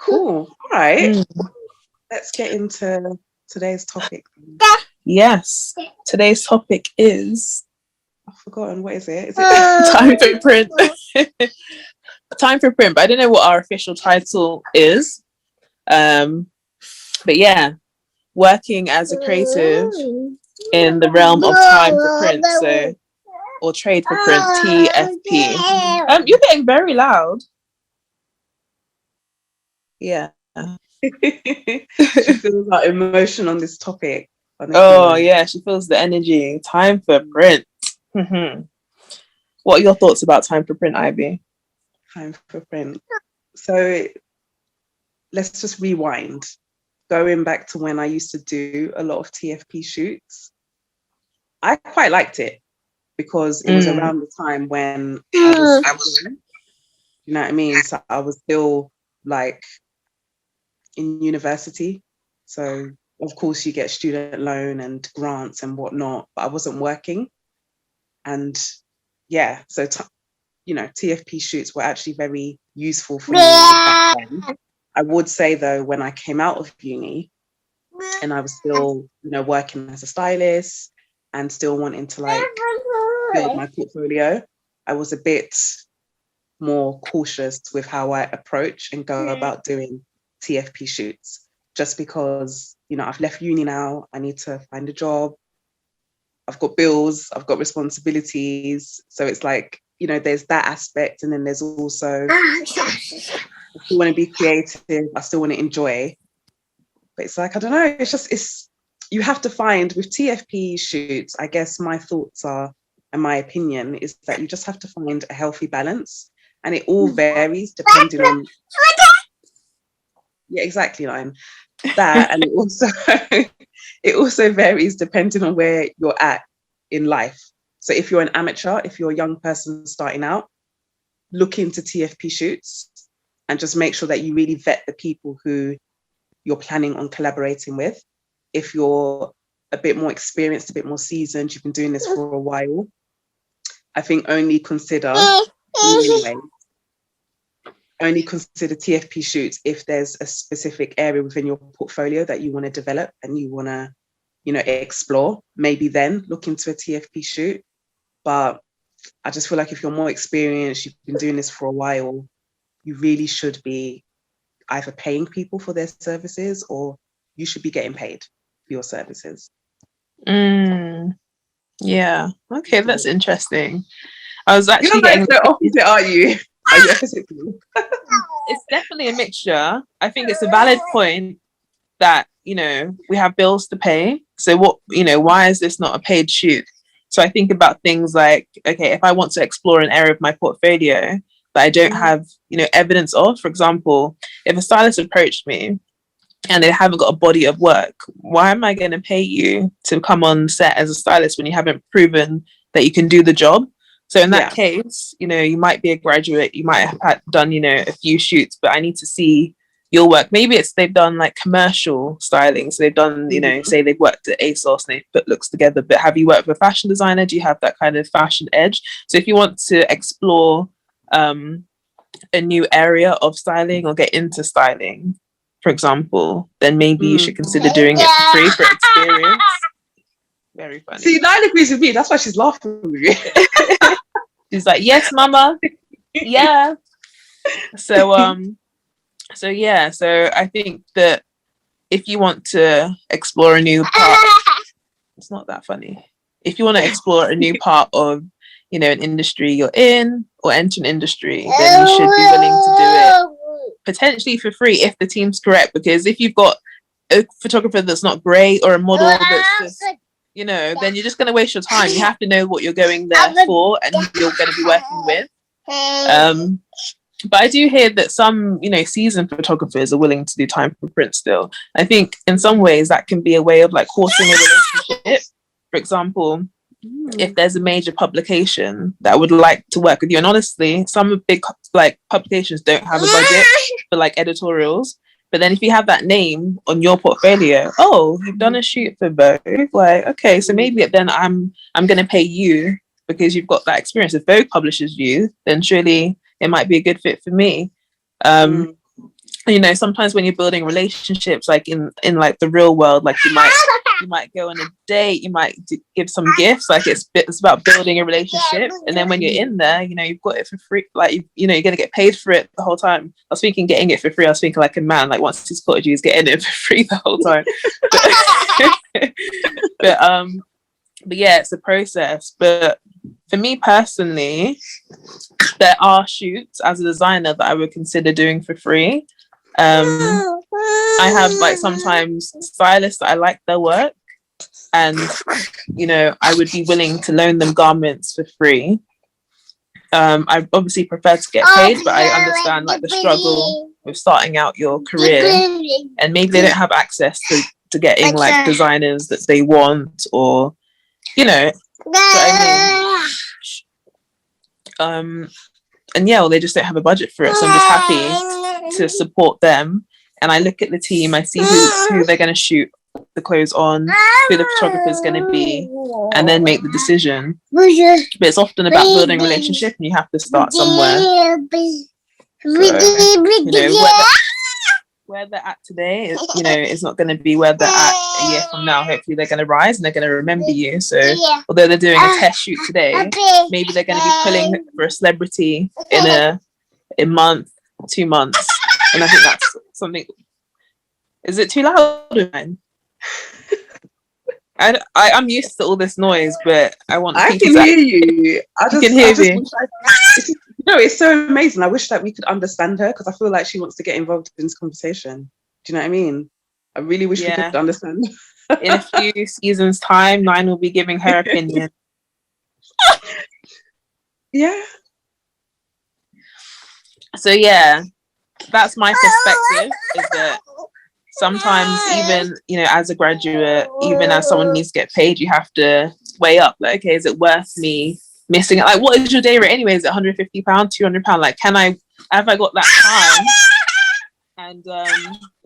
Cool. All right. Mm. Let's get into today's topic. Yes. Today's topic is I've forgotten. What is it? Is it time for print. Time for print, but I don't know what our official title is. But yeah, working as a creative in the realm of time for print, so or trade for print, TFP. You're getting very loud. Yeah. she feels like emotion on this topic? Honestly, Oh yeah, she feels the energy. Time for print. What are your thoughts about time for print, Ivy? time for print. So let's just rewind. Going back to when I used to do a lot of TFP shoots, I quite liked it because it was around the time when I was you know what I mean? So I was still like in university. So of course you get student loan and grants and whatnot, but I wasn't working. And yeah, so TFP shoots were actually very useful for me back then. I would say though, when I came out of uni and I was still, working as a stylist and still wanting to like build my portfolio, I was a bit more cautious with how I approach and go about doing TFP shoots, just because, I've left uni now, I need to find a job, I've got bills, I've got responsibilities. So it's like, there's that aspect. And then there's also, I still want to be creative, I still want to enjoy. But it's like, I don't know, you have to find with TFP shoots, I guess my thoughts are, and my opinion is that you just have to find a healthy balance. And it all varies depending on, yeah, exactly, Line. That, and it also varies depending on where you're at in life. So if you're an amateur, if you're a young person starting out, look into TFP shoots and just make sure that you really vet the people who you're planning on collaborating with. If you're a bit more experienced, a bit more seasoned, you've been doing this for a while, I think only consider TFP shoots if there's a specific area within your portfolio that you want to develop and you want to, explore. Maybe then look into a TFP shoot. But I just feel like if you're more experienced, you've been doing this for a while, you really should be either paying people for their services or you should be getting paid for your services. Yeah. Okay, that's interesting. I was actually getting the opposite, are you? Are you opposite? It's definitely a mixture. I think it's a valid point that, we have bills to pay. So why is this not a paid shoot? So I think about things like, okay, if I want to explore an area of my portfolio that I don't have, evidence of, for example, if a stylist approached me and they haven't got a body of work, why am I going to pay you to come on set as a stylist when you haven't proven that you can do the job? So in that case, you might be a graduate, you might have done, a few shoots, but I need to see your work. Maybe they've done like commercial styling. So they've done, say they've worked at ASOS and they've put looks together, but have you worked with a fashion designer? Do you have that kind of fashion edge? So if you want to explore a new area of styling or get into styling, for example, then maybe you should consider doing it for free for experience. Very funny. See, Nine agrees with me. That's why she's laughing with you. She's like, yes, mama. Yeah. So I think that if you want to explore a new part, it's not that funny. If you want to explore a new part of, an industry you're in or enter an industry, then you should be willing to do it potentially for free if the team's correct. Because if you've got a photographer that's not great or a model that's just, then you're just going to waste your time. You have to know what you're going there for and who you're going to be working with. But I do hear that some, seasoned photographers are willing to do time for print still. I think in some ways that can be a way of like courting a relationship. For example, if there's a major publication that would like to work with you, and honestly, some big like publications don't have a budget for like editorials. But then if you have that name on your portfolio, oh, you've done a shoot for Vogue, like, okay, so maybe then I'm going to pay you because you've got that experience. If Vogue publishes you, then surely it might be a good fit for me. And you know, sometimes when you're building relationships, like in like the real world, like you might go on a date, you might give some gifts, like it's about building a relationship. And then when you're in there, you know, you've got it for free, like you know, you're gonna get paid for it the whole time. I was thinking getting it for free, I was thinking like a man, like once he's spotted you, he's getting it for free the whole time. But yeah, it's a process. But for me personally, there are shoots as a designer that I would consider doing for free. I have like sometimes stylists that I like their work, and you know, I would be willing to loan them garments for free. I obviously prefer to get paid, but I understand like the struggle with starting out your career, and maybe they don't have access to getting like designers that they want, or you know, and yeah, well, they just don't have a budget for it. So I'm just happy to support them. And I look at the team, I see who they're going to shoot the clothes on, who the photographer is going to be, and then make the decision. But it's often about building a relationship, and you have to start somewhere. So, you know, where they're at today, you know, it's not going to be where they're at a year from now. Hopefully they're going to rise and they're going to remember you. So although they're doing a test shoot today, maybe they're going to be pulling for a celebrity in a month, 2 months. And I think that's something. Is it too loud, man? I'm used to all this noise, but I can hear you. I can hear you. No, it's so amazing. I wish that we could understand her, because I feel like she wants to get involved in this conversation. Do you know what I mean? I really wish we could understand. In a few seasons' time, Nine will be giving her opinion. Yeah. So yeah, that's my perspective, is that sometimes even, you know, as a graduate, even as someone needs to get paid, you have to weigh up, like, okay, is it worth me missing it? Like, what is your day rate anyway? Is it £150, £200? Like, have I got that time and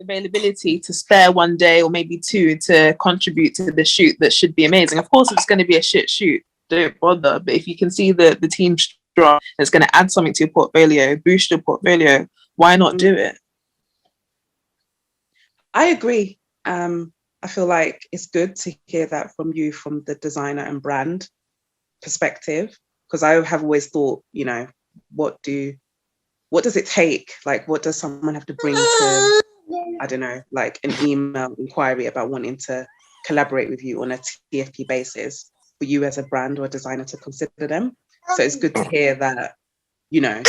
availability to spare one day or maybe two to contribute to the shoot that should be amazing? Of course, if it's going to be a shit shoot, don't bother. But if you can see the team strong, it's going to add something to your portfolio, boost your portfolio, why not do it? I agree. I feel like it's good to hear that from you, from the designer and brand perspective, because I have always thought, you know, what does it take? Like, what does someone have to bring to, I don't know, like an email inquiry about wanting to collaborate with you on a TFP basis for you as a brand or a designer to consider them? So it's good to hear that, you know,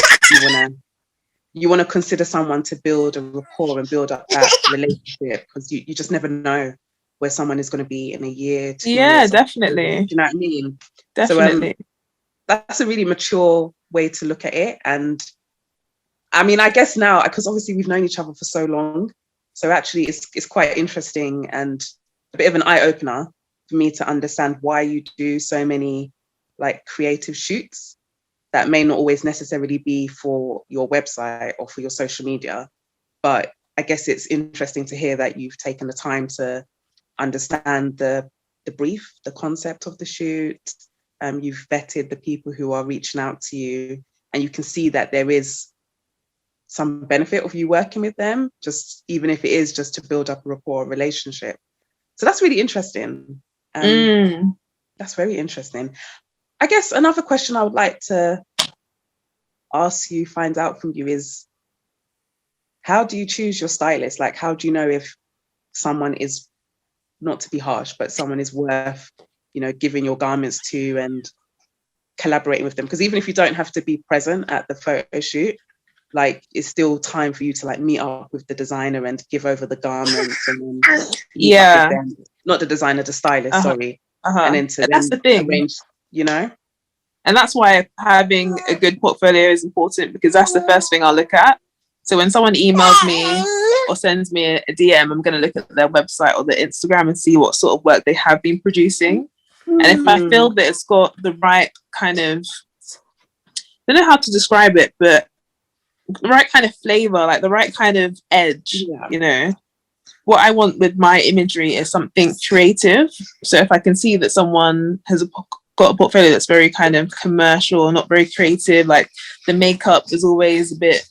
you want to consider someone to build a rapport and build up that relationship, because you just never know where someone is going to be in a year, 2 years. Yeah, definitely. Do you know what I mean? Definitely. So that's a really mature way to look at it. And I mean, I guess now, because obviously we've known each other for so long, so actually it's quite interesting and a bit of an eye-opener for me to understand why you do so many like creative shoots that may not always necessarily be for your website or for your social media. But I guess it's interesting to hear that you've taken the time to understand the brief, the concept of the shoot. You've vetted the people who are reaching out to you, and you can see that there is some benefit of you working with them, just even if it is just to build up a rapport, relationship. So that's really interesting. That's very interesting. I guess another question I would like to ask you, find out from you, is how do you choose your stylist? Like, how do you know if someone is, not to be harsh, but someone is worth, you know, giving your garments to and collaborating with them? Because even if you don't have to be present at the photo shoot, like, it's still time for you to like meet up with the designer and give over the garments, and then not the designer, the stylist, sorry. And then that's the thing. Arrange, you know? And that's why having a good portfolio is important, because that's the first thing I'll look at. So when someone emails me or sends me a DM, I'm going to look at their website or their Instagram and see what sort of work they have been producing. And if I feel that it's got the right kind of, I don't know how to describe it, but the right kind of flavor, like the right kind of edge, you know. What I want with my imagery is something creative. So if I can see that someone has got a portfolio that's very kind of commercial, not very creative, like the makeup is always a bit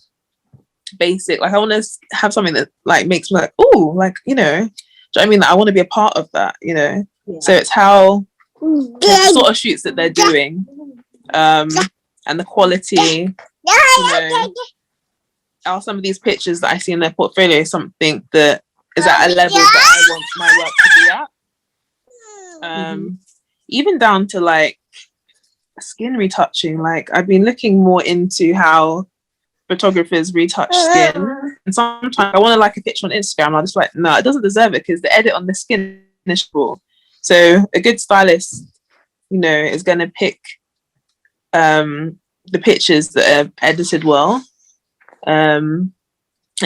basic. Like I want to have something that like makes me like, oh, like, you know, do you know what I mean? Like, I want to be a part of that, you know. Yeah. So it's how the sort of shoots that they're doing, and the quality, you know, are some of these pictures that I see in their portfolio something that is at a level that I want my work to be at. Even down to like skin retouching. Like I've been looking more into how photographers retouch skin, and sometimes I want to like a picture on Instagram, I'm just like, no, it doesn't deserve it because the edit on the skin is poor. So a good stylist, you know, is going to pick the pictures that are edited well, in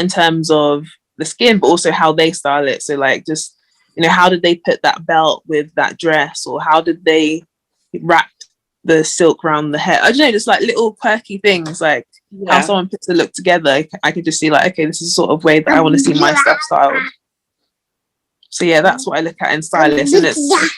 terms of the skin, but also how they style it. So like, just, you know, how did they put that belt with that dress, or how did they wrap the silk around the hair? I don't know, just like little quirky things, like how someone puts the look together. I could just see like, okay, this is the sort of way that I want to see my stuff styled. So yeah, that's what I look at in stylists. And it's,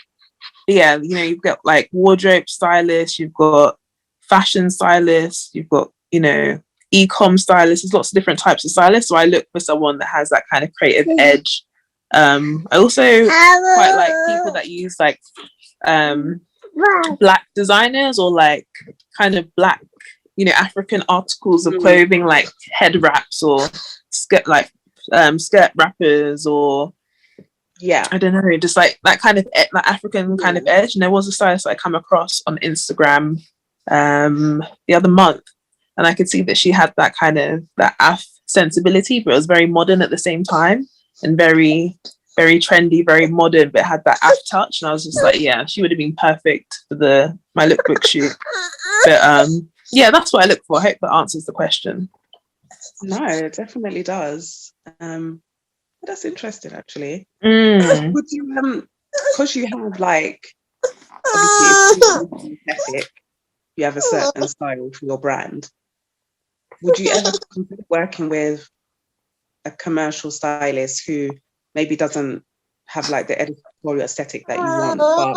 yeah, you know, you've got like wardrobe stylists, you've got fashion stylists, you've got, you know, e-com stylists. There's lots of different types of stylists. So I look for someone that has that kind of creative edge. I also quite like people that use like black designers, or like kind of black, you know, African articles of clothing, like head wraps or skirt, like skirt wrappers, or I don't know, just like that kind of like African kind of edge. And there was a stylist I come across on Instagram the other month, and I could see that she had that kind of that Af sensibility, but it was very modern at the same time, and very, very trendy, very modern, but had that Af touch. And I was just like, yeah, she would have been perfect for my lookbook shoot. But yeah, that's what I look for. I hope that answers the question. No, it definitely does. That's interesting, actually. Would you, because you have like, obviously it's aesthetic, you have a certain style for your brand. Would you ever consider working with a commercial stylist who maybe doesn't have like the editorial aesthetic that you want, but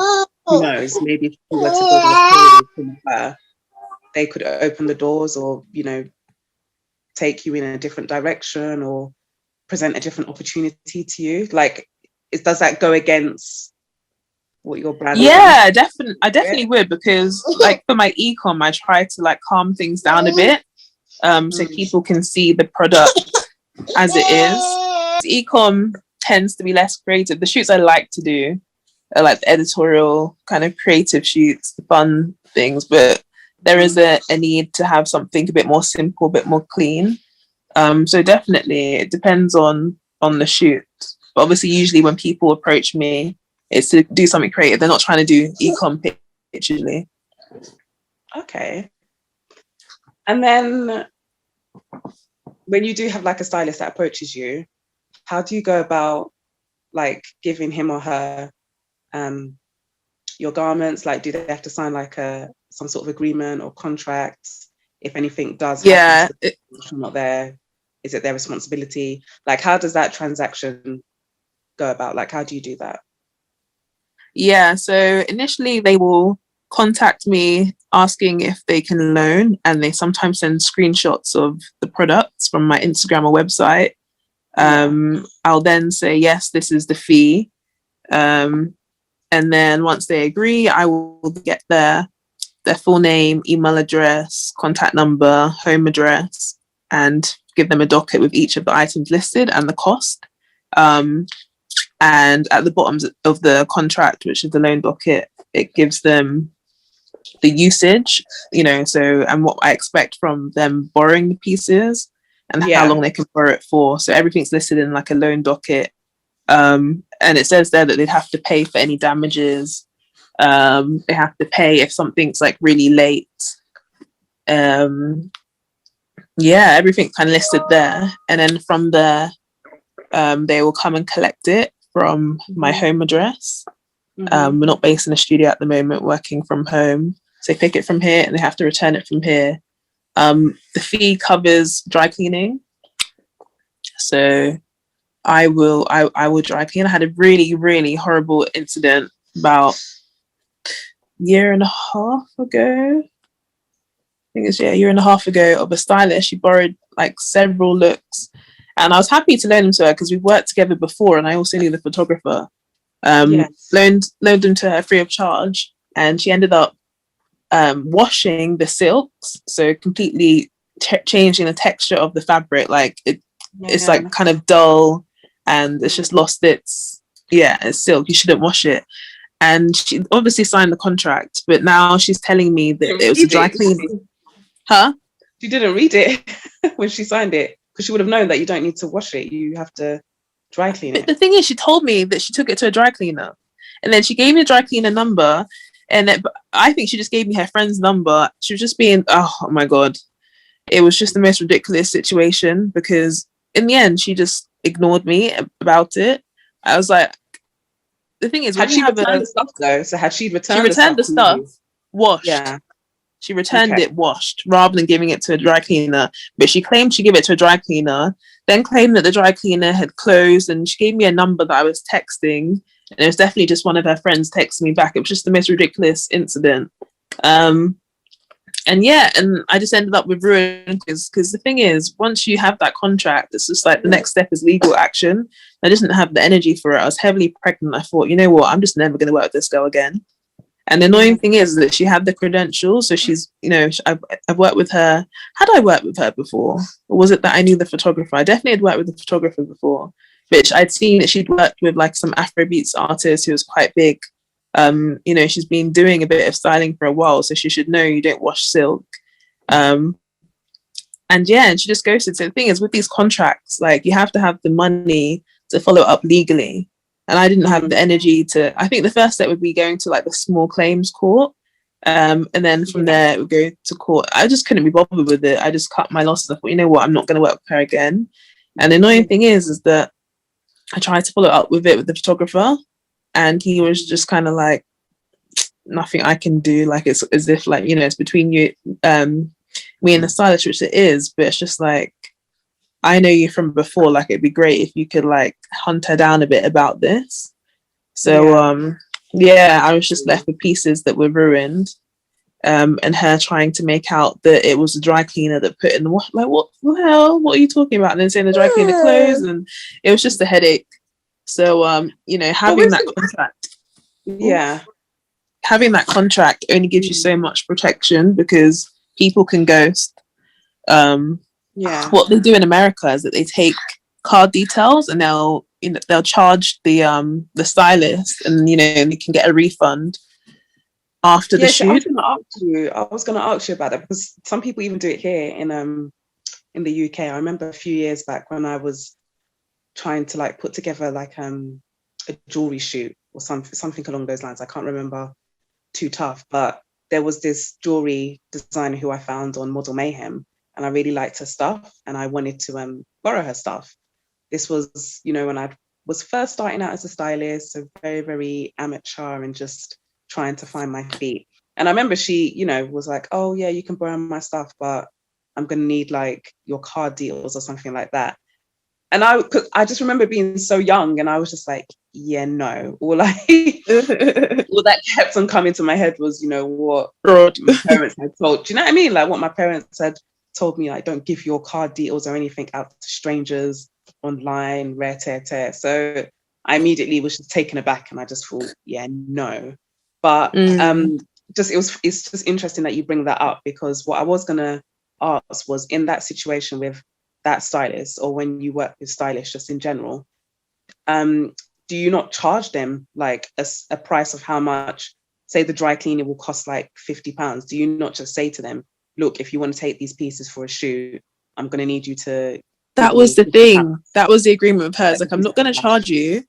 who knows, maybe if you were to build a from her, they could open the doors, or, you know, take you in a different direction, or present a different opportunity to you? Like, does that go against what your brand is? Yeah, definitely. I definitely would, because like for my e-com, I try to like calm things down a bit, so people can see the product as it is. E-com tends to be less creative. The shoots I like to do are like the editorial kind of creative shoots, the fun things, but there is a need to have something a bit more simple, a bit more clean. So definitely it depends on the shoot. But obviously usually when people approach me, it's to do something creative. They're not trying to do e-com usually. Okay. And then when you do have like a stylist that approaches you, how do you go about like giving him or her your garments? Like, do they have to sign like some sort of agreement or contract? If anything does happen, if not there, is it their responsibility? Like, how does that transaction go about? Like, how do you do that? Yeah, so initially they will contact me asking if they can loan, and they sometimes send screenshots of the products from my Instagram or website. I'll then say, yes, this is the fee. And then once they agree, I will get their full name, email address, contact number, home address, and give them a docket with each of the items listed and the cost. And at the bottom of the contract, which is the loan docket, it gives them the usage, you know, so, and what I expect from them borrowing the pieces, and how long they can borrow it for. So everything's listed in like a loan docket. And it says there that they'd have to pay for any damages. They have to pay if something's like really late. Everything's kind of listed there. And then from there, they will come and collect it from my home address. We're not based in a studio at the moment, working from home. So they pick it from here and they have to return it from here. The fee covers dry cleaning. So I will dry clean. I had a really, really horrible incident about a year and a half ago. I think it's a year and a half ago, of a stylist. She borrowed like several looks, and I was happy to loan them to her because we've worked together before, and I also knew the photographer. Loaned them to her free of charge, and she ended up washing the silks, so completely changing the texture of the fabric. Like it's like kind of dull, and it's just lost its it's silk. You shouldn't wash it. And she obviously signed the contract, but now she's telling me that it was a dry cleaning. Huh? She didn't read it when she signed it, because she would have known that you don't need to wash it. You have to dry clean it. But the thing is, she told me that she took it to a dry cleaner, and then she gave me a dry cleaner number, and I think she just gave me her friend's number. She was just being, oh my God. It was just the most ridiculous situation, because in the end, she just ignored me about it. I was like, the thing is, had she returned the stuff though? So had she returned the stuff washed. Yeah. She returned it washed rather than giving it to a dry cleaner. But she claimed she gave it to a dry cleaner, then claimed that the dry cleaner had closed, and she gave me a number that I was texting. And it was definitely just one of her friends texting me back. It was just the most ridiculous incident. And I just ended up with ruin, because the thing is, once you have that contract, it's just like the next step is legal action. I just didn't have the energy for it. I was heavily pregnant. I thought, you know what, I'm just never going to work with this girl again. And the annoying thing is that she had the credentials, so she's, I've worked with her. Had I worked with her before, or was it that I knew the photographer? I definitely had worked with the photographer before, which I'd seen that she'd worked with like some Afrobeats artist who was quite big. She's been doing a bit of styling for a while, so she should know you don't wash silk. And she just ghosted. So the thing is, with these contracts, like, you have to have the money to follow up legally, and I didn't have the energy to. I think the first step would be going to like the small claims court, and then from there it would go to court. I just couldn't be bothered with it. I just cut my losses. I thought, you know what, I'm not going to work with her again. And the annoying thing is that I tried to follow up with it with the photographer, and he was just kind of like, nothing I can do. Like, it's as if, like, it's between you, me and the stylist, which it is, but it's just like, I know you from before. Like, it'd be great if you could like hunt her down a bit about this. So I was just left with pieces that were ruined, and her trying to make out that it was a dry cleaner that put in the wash. Like, what the hell? What are you talking about? And then saying the dry cleaner closed, and it was just a headache. So having that contract, having that contract only gives you so much protection, because people can ghost. What they do in America is that they take card details, and they'll charge the stylist, and they can get a refund after the shoot. I was going to ask you about that, because some people even do it here in the UK. I remember a few years back when I was trying to like put together like a jewelry shoot or something along those lines. I can't remember too tough, but there was this jewelry designer who I found on Model Mayhem, and I really liked her stuff, and I wanted to borrow her stuff. This was, when I was first starting out as a stylist, so very, very amateur and just trying to find my feet. And I remember she, was like, oh yeah, you can borrow my stuff, but I'm going to need like your card deals or something like that. And I just remember being so young, and I was just like, yeah, no. All that kept on coming to my head was, what my parents had told. Do you know what I mean? Like, what my parents had told me, like, don't give your card details or anything out to strangers online, rare tear. So I immediately was just taken aback, and I just thought, yeah, no. But it's just interesting that you bring that up, because what I was gonna ask was, in that situation with that stylist, or when you work with stylists just in general, do you not charge them like a price of how much, say the dry cleaning will cost like £50? Do you not just say to them, look, if you want to take these pieces for a shoot, I'm going to need you to... That was the thing. That was the agreement with her. It's like, I'm not going to charge you,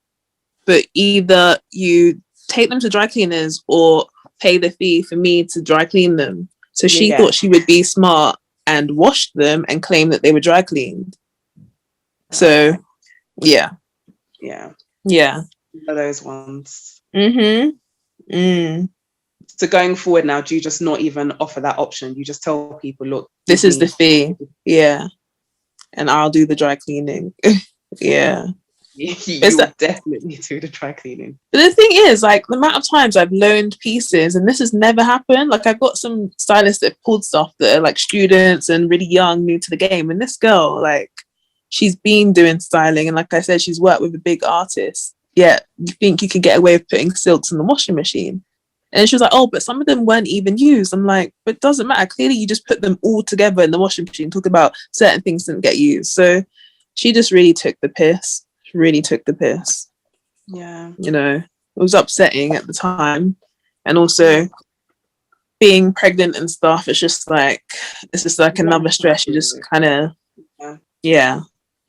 but either you take them to dry cleaners or pay the fee for me to dry clean them. So she thought she would be smart and washed them and claim that they were dry cleaned. So, yeah. Those ones. So going forward now, do you just not even offer that option? You just tell people, look, this is the fee. Yeah. And I'll do the dry cleaning. Yeah. It's You'll definitely do the dry cleaning. But the thing is, like, the amount of times I've loaned pieces and this has never happened. Like, I've got some stylists that have pulled stuff that are like students and really young, new to the game. And this girl, like, she's been doing styling. And like I said, she's worked with a big artist. Yet you think you could get away with putting silks in the washing machine. And she was like, oh, but some of them weren't even used. I'm like, but it doesn't matter. Clearly, you just put them all together in the washing machine, talk about certain things didn't get used. So she just really took the piss. She really took the piss. Yeah. You know, it was upsetting at the time. And also being pregnant and stuff, it's just like another stress. You just kind of, yeah,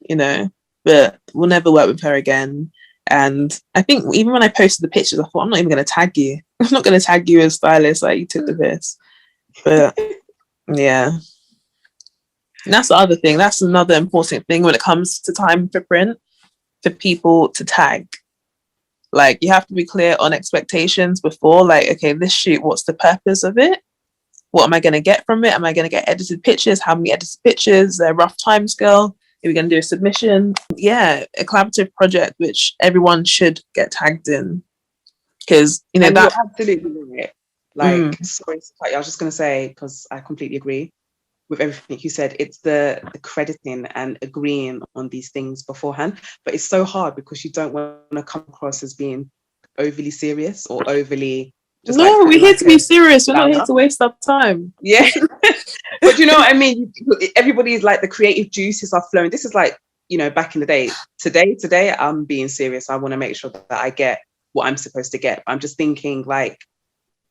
you know, but we'll never work with her again. And I think even when I posted the pictures, I thought, I'm not even going to tag you. I'm not going to tag you as stylist. Like, you took the piss. But yeah. And that's the other thing. That's another important thing when it comes to time for print, for people to tag. Like, you have to be clear on expectations before, like, okay, this shoot, what's the purpose of it? What am I going to get from it? Am I going to get edited pictures? How many edited pictures? A rough time scale? Are we going to do a submission? Yeah, a collaborative project which everyone should get tagged in, because you know and that. You're absolutely right. Like, sorry, I was just going to say, because I completely agree with everything you said. It's the crediting and agreeing on these things beforehand, but it's so hard because you don't want to come across as being overly serious or overly just no, like we're here like to be serious. We're not here to waste our time. Yeah. But you know what I mean? Everybody's like, the creative juices are flowing. This is like, you know, back in the day. Today, I'm being serious. I want to make sure that I get what I'm supposed to get. I'm just thinking, like,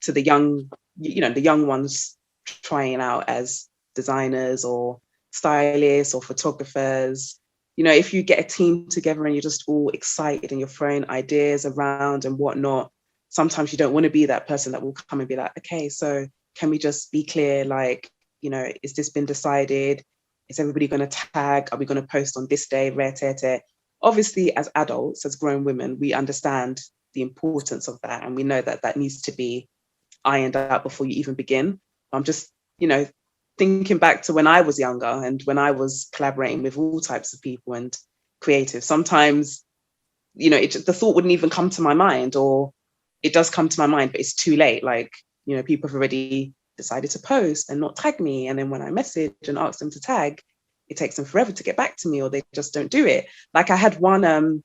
to the young, you know, the young ones trying out as designers or stylists or photographers. You know, if you get a team together and you're just all excited and you're throwing ideas around and whatnot, sometimes you don't want to be that person that will come and be like, okay, so can we just be clear, like, you know, is this been decided? Is everybody going to tag? Are we going to post on this day? Obviously, as adults, as grown women, we understand the importance of that. And we know that that needs to be ironed out before you even begin. I'm just, you know, thinking back to when I was younger and when I was collaborating with all types of people and creative. Sometimes, you know, the thought wouldn't even come to my mind, or it does come to my mind, but it's too late. Like, you know, people have already decided to post and not tag me. And then when I message and ask them to tag, it takes them forever to get back to me, or they just don't do it. Like, I had one,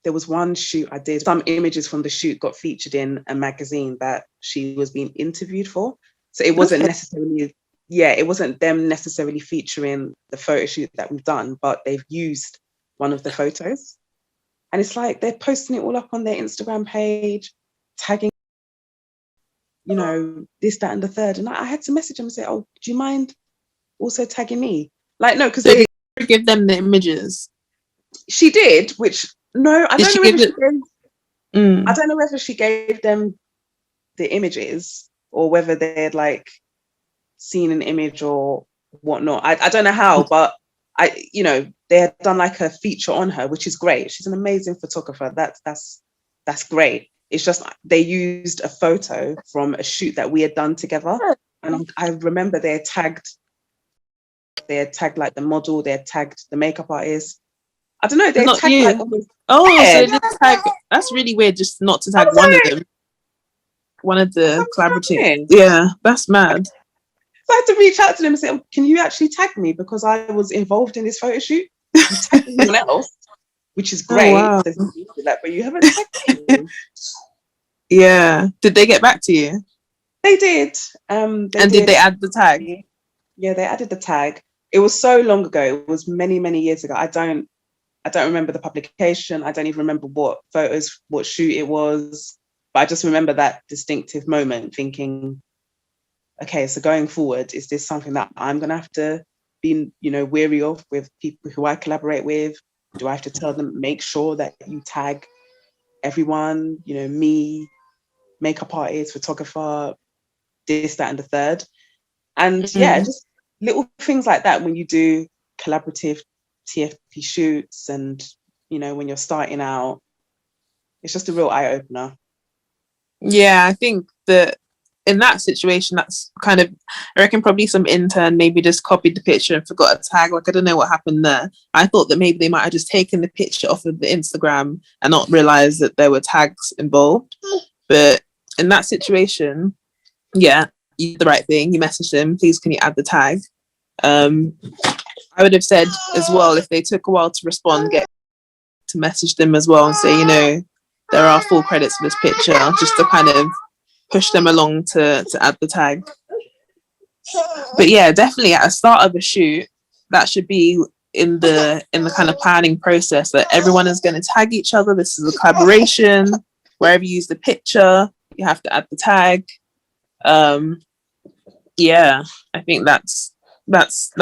there was one shoot I did. Some images from the shoot got featured in a magazine that she was being interviewed for. So it wasn't necessarily, it wasn't them necessarily featuring the photo shoot that we've done, but they've used one of the photos. And it's like, they're posting it all up on their Instagram page, tagging, you know, this, that, and the third. And I had to message them and say, oh, do you mind also tagging me? Like, no, because they give them the images. She did, which no, I don't know whether she gave, I don't know whether she gave them the images or whether they had like seen an image or whatnot. I don't know how, but you know, they had done like a feature on her, which is great. She's an amazing photographer. That's great. It's just they used a photo from a shoot that we had done together, and I remember they had tagged like the model, they had tagged the makeup artist. I don't know. They not tagged you. like almost. So they did tag. That's really weird. Just not to tag one of them. One of the collaborative. Yeah, that's mad. So I had to reach out to them and say, oh, "Can you actually tag me because I was involved in this photo shoot? You tagged someone else, which is great. Oh, wow. But you haven't tagged me." Yeah. Did they get back to you? They did. Did they add the tag? Yeah, they added the tag. It was so long ago. It was many, many years ago. I don't remember the publication. I don't even remember what shoot it was. But I just remember that distinctive moment thinking, okay, so going forward, is this something that I'm going to have to be, you know, wary of with people who I collaborate with? Do I have to tell them, make sure that you tag everyone, you know, me, makeup artist, photographer, this, that, and the third? And just little things like that when you do collaborative TFP shoots and, you know, when you're starting out, it's just a real eye opener. Yeah, I think that in that situation, that's kind of, I reckon probably some intern maybe just copied the picture and forgot a tag. Like, I don't know what happened there. I thought that maybe they might have just taken the picture off of the Instagram and not realized that there were tags involved. But in that situation, yeah, you did the right thing. You messaged him, please can you add the tag? I would have said as well, if they took a while to respond, get to message them as well and say, you know, there are full credits for this picture, just to kind of push them along to add the tag. But yeah, definitely at the start of a shoot, that should be in the kind of planning process, that everyone is going to tag each other. This is a collaboration. Wherever you use the picture, you have to add the tag. Yeah, I think that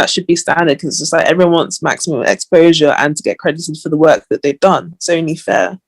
should be standard, because it's just like everyone wants maximum exposure and to get credited for the work that they've done. It's only fair.